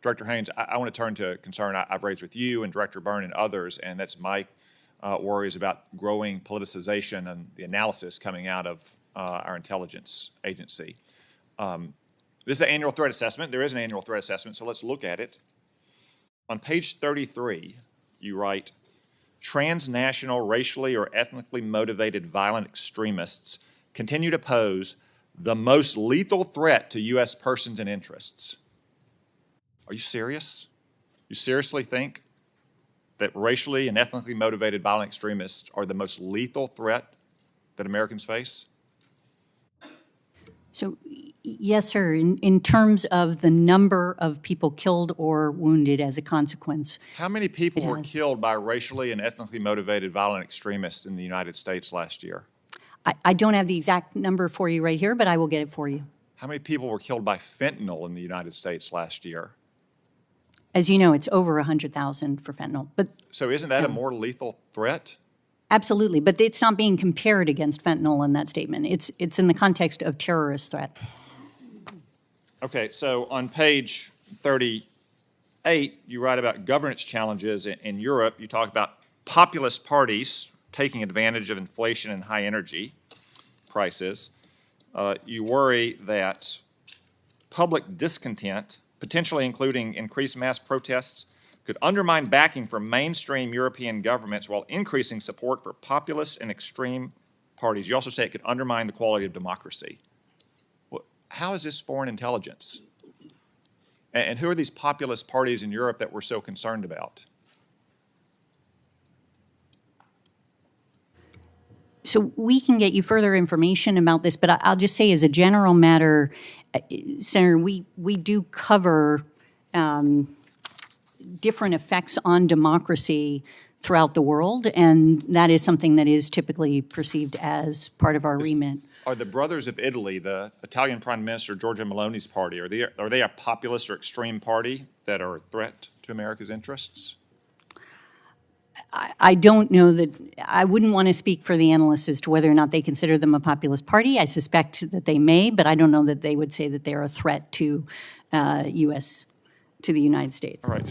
Director Haines, I want to turn to a concern I've raised with you and Director Byrne and others, and that's my worries about growing politicization and the analysis coming out of our intelligence agency. This is an annual threat assessment. There is an annual threat assessment, so let's look at it. On page 33, you write, transnational, racially or ethnically motivated violent extremists continue to pose the most lethal threat to U.S. persons and interests. Are you serious? You seriously think that racially and ethnically motivated violent extremists are the most lethal threat that Americans face? So, yes, sir. In terms of the number of people killed or wounded as a consequence. How many people were killed by racially and ethnically motivated violent extremists in the United States last year? I don't have the exact number for you right here, but I will get it for you. How many people were killed by fentanyl in the United States last year? As you know, it's over 100,000 for fentanyl. But so isn't that a more lethal threat? Absolutely, but it's not being compared against fentanyl in that statement. It's in the context of terrorist threat. Okay, so on page 38, you write about governance challenges in Europe. You talk about populist parties taking advantage of inflation and high energy prices. You worry that public discontent, potentially including increased mass protests, could undermine backing from mainstream European governments while increasing support for populist and extreme parties. You also say it could undermine the quality of democracy. Well, how is this foreign intelligence? And who are these populist parties in Europe that we're so concerned about? So we can get you further information about this, but I'll just say as a general matter, Senator, we do cover different effects on democracy throughout the world, and that is something that is typically perceived as part of our remit. Are the Brothers of Italy, the Italian Prime Minister Giorgia Meloni's party, are they a populist or extreme party that are a threat to America's interests? I don't know that, I wouldn't want to speak for the analysts as to whether or not they consider them a populist party. I suspect that they may, but I don't know that they would say that they're a threat to the United States. All right.